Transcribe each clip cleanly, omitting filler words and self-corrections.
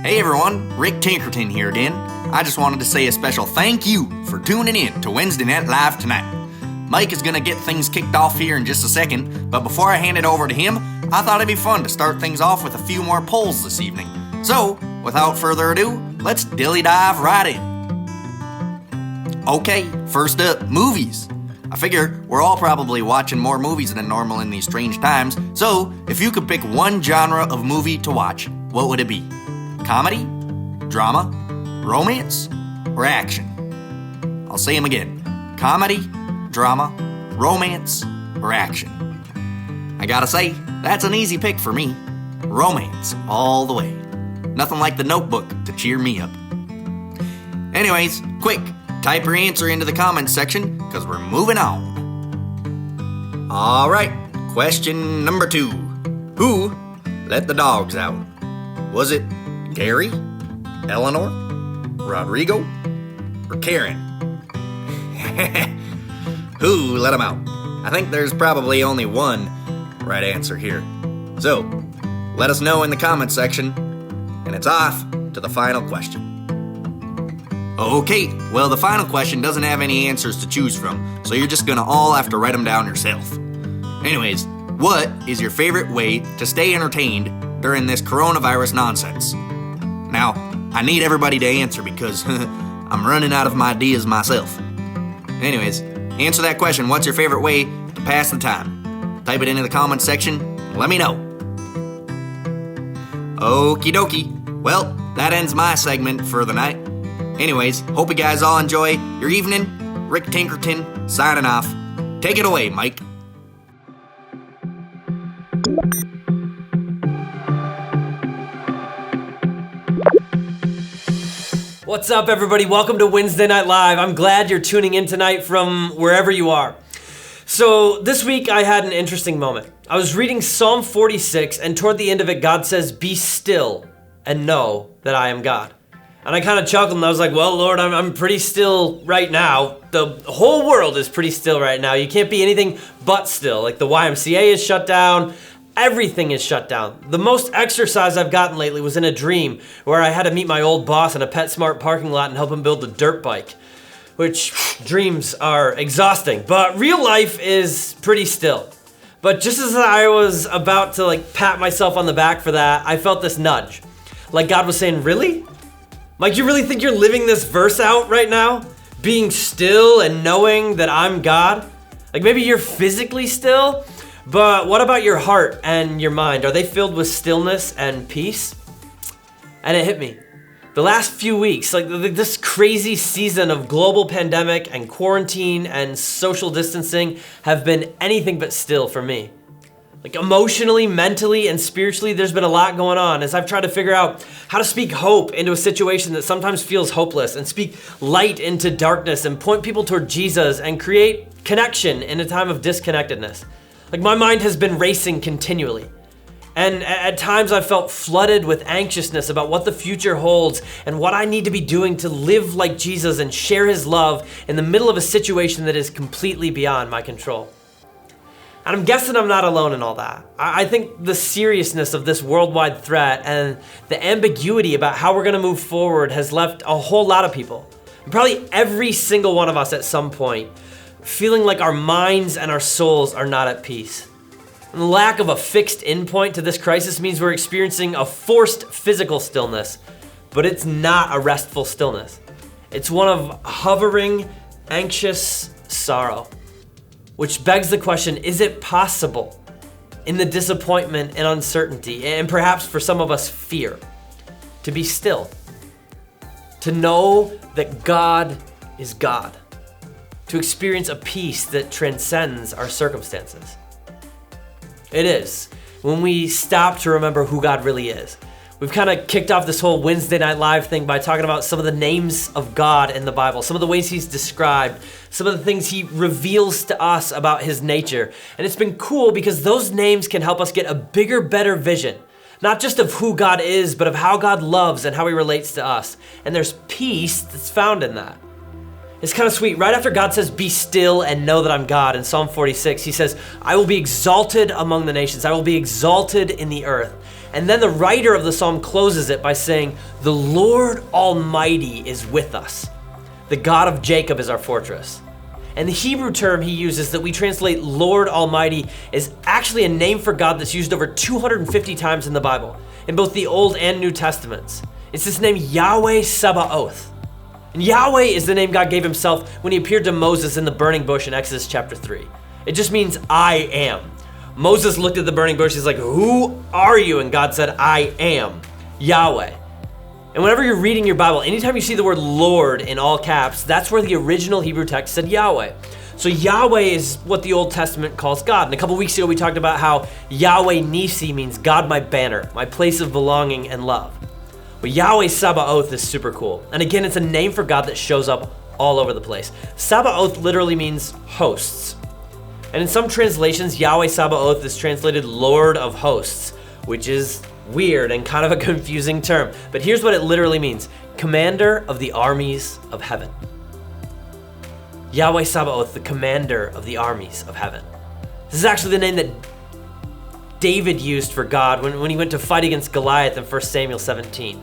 Hey everyone, Rick Tinkerton here again. I just wanted to say a special thank you for tuning in to Wednesday Night Live tonight. Mike is going to get things kicked off here in just a second, but before I hand it over to him, I thought it'd be fun to start things off with a few more polls this evening. So, without further ado, let's dilly dive right in. Okay, first up, movies. I figure we're all probably watching more movies than normal in these strange times, so if you could pick one genre of movie to watch, what would it be? Comedy, drama, romance, or action? I'll say them again. Comedy, drama, romance, or action? I gotta say, that's an easy pick for me. Romance all the way. Nothing like The Notebook to cheer me up. Anyways, quick, type your answer into the comments section, because we're moving on. Alright, question number 2. Who let the dogs out? Was it Gary, Eleanor, Rodrigo, or Karen? Who let them out? I think there's probably only one right answer here. So, let us know in the comments section, and it's off to the final question. Okay, well the final question doesn't have any answers to choose from, so you're just gonna all have to write them down yourself. Anyways, what is your favorite way to stay entertained during this coronavirus nonsense? Now, I need everybody to answer because I'm running out of ideas myself. Anyways, answer that question. What's your favorite way to pass the time? Type it into the comments section and let me know. Okie dokie. Well, that ends my segment for the night. Anyways, hope you guys all enjoy your evening. Rick Tinkerton signing off. Take it away, Mike. What's up, everybody? Welcome to Wednesday Night Live. I'm glad you're tuning in tonight from wherever you are. So this week I had an interesting moment. I was reading Psalm 46, and toward the end of it, God says, "Be still and know that I am God." And I kind of chuckled and I was like, well, Lord, I'm pretty still right now. The whole world is pretty still right now. You can't be anything but still. Like the YMCA is shut down. Everything is shut down. The most exercise I've gotten lately was in a dream where I had to meet my old boss in a PetSmart parking lot and help him build a dirt bike, which dreams are exhausting, but real life is pretty still. But just as I was about to pat myself on the back for that, I felt this nudge. Like God was saying, really? Like you really think you're living this verse out right now? Being still and knowing that I'm God? Like maybe you're physically still, but what about your heart and your mind? Are they filled with stillness and peace? And it hit me. The last few weeks, this crazy season of global pandemic and quarantine and social distancing have been anything but still for me. Like emotionally, mentally, and spiritually, there's been a lot going on as I've tried to figure out how to speak hope into a situation that sometimes feels hopeless and speak light into darkness and point people toward Jesus and create connection in a time of disconnectedness. Like my mind has been racing continually. And at times I've felt flooded with anxiousness about what the future holds and what I need to be doing to live like Jesus and share his love in the middle of a situation that is completely beyond my control. And I'm guessing I'm not alone in all that. I think the seriousness of this worldwide threat and the ambiguity about how we're gonna move forward has left a whole lot of people, probably every single one of us at some point, feeling like our minds and our souls are not at peace. And the lack of a fixed endpoint to this crisis means we're experiencing a forced physical stillness, but it's not a restful stillness. It's one of hovering, anxious sorrow. Which begs the question, is it possible in the disappointment and uncertainty, and perhaps for some of us fear, to be still? To know that God is God. To experience a peace that transcends our circumstances. It is when we stop to remember who God really is. We've kind of kicked off this whole Wednesday Night Live thing by talking about some of the names of God in the Bible, some of the ways he's described, some of the things he reveals to us about his nature. And it's been cool because those names can help us get a bigger, better vision, not just of who God is, but of how God loves and how he relates to us. And there's peace that's found in that. It's kind of sweet. Right after God says, "Be still and know that I'm God," in Psalm 46, he says, "I will be exalted among the nations. I will be exalted in the earth." And then the writer of the psalm closes it by saying, "The Lord Almighty is with us. The God of Jacob is our fortress." And the Hebrew term he uses that we translate Lord Almighty is actually a name for God that's used over 250 times in the Bible, in both the Old and New Testaments. It's this name Yahweh Sabaoth. And Yahweh is the name God gave himself when he appeared to Moses in the burning bush in Exodus chapter 3. It just means I am. Moses looked at the burning bush, he's like, "Who are you?" And God said, "I am Yahweh." And whenever you're reading your Bible, anytime you see the word Lord in all caps, that's where the original Hebrew text said Yahweh. So Yahweh is what the Old Testament calls God. And a couple weeks ago, we talked about how Yahweh Nisi means God my banner, my place of belonging and love. But Yahweh Sabaoth is super cool. And again, it's a name for God that shows up all over the place. Sabaoth literally means hosts. And in some translations, Yahweh Sabaoth is translated Lord of Hosts, which is weird and kind of a confusing term. But here's what it literally means: Commander of the armies of heaven. Yahweh Sabaoth, the commander of the armies of heaven. This is actually the name that David used for God when he went to fight against Goliath in 1 Samuel 17.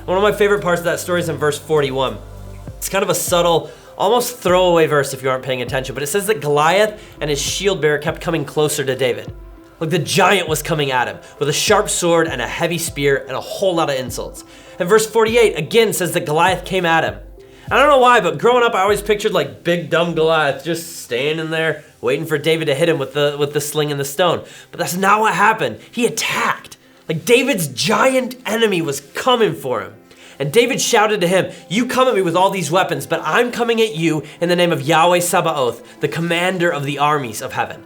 One of my favorite parts of that story is in verse 41. It's kind of a subtle, almost throwaway verse if you aren't paying attention, but it says that Goliath and his shield bearer kept coming closer to David. Like the giant was coming at him with a sharp sword and a heavy spear and a whole lot of insults. And verse 48 again says that Goliath came at him. I don't know why, but growing up I always pictured like big dumb Goliath just standing there waiting for David to hit him with the sling and the stone. But that's not what happened. He attacked. Like David's giant enemy was coming for him. And David shouted to him, "You come at me with all these weapons, but I'm coming at you in the name of Yahweh Sabaoth, the commander of the armies of heaven."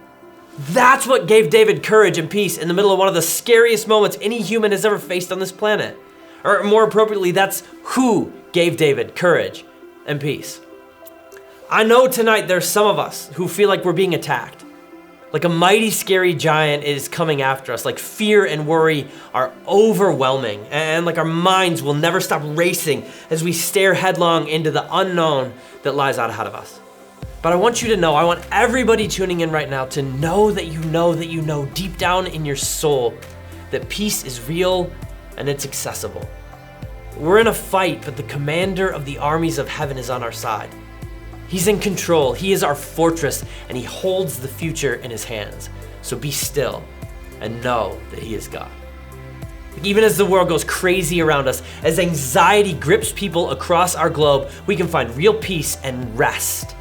That's what gave David courage and peace in the middle of one of the scariest moments any human has ever faced on this planet. Or more appropriately, that's who gave David courage and peace. I know tonight there's some of us who feel like we're being attacked. Like a mighty scary giant is coming after us. Like fear and worry are overwhelming. And like our minds will never stop racing as we stare headlong into the unknown that lies out ahead of us. But I want you to know, I want everybody tuning in right now to know that you know deep down in your soul that peace is real and it's accessible. We're in a fight, but the commander of the armies of heaven is on our side. He's in control, he is our fortress, and he holds the future in his hands. So be still and know that he is God. Even as the world goes crazy around us, as anxiety grips people across our globe, we can find real peace and rest.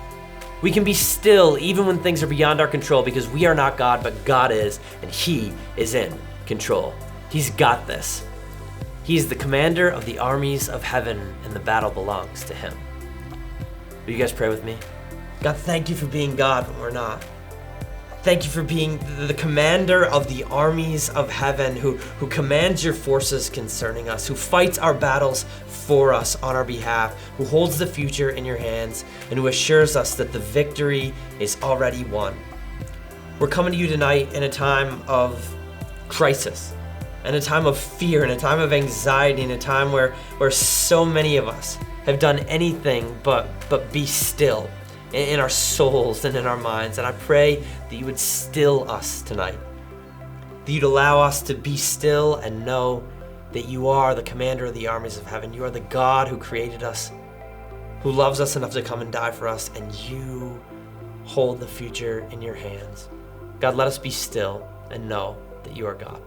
We can be still even when things are beyond our control because we are not God, but God is, and he is in control. He's got this. He's the commander of the armies of heaven, and the battle belongs to him. Will you guys pray with me? God, thank you for being God when we're not. Thank you for being the commander of the armies of heaven who commands your forces concerning us, who fights our battles for us on our behalf, who holds the future in your hands, and who assures us that the victory is already won. We're coming to you tonight in a time of crisis, in a time of fear, in a time of anxiety, in a time where so many of us have done anything but be still in our souls and in our minds. And I pray that you would still us tonight, that you'd allow us to be still and know that you are the commander of the armies of heaven. You are the God who created us, who loves us enough to come and die for us, and you hold the future in your hands. God, let us be still and know that you are God.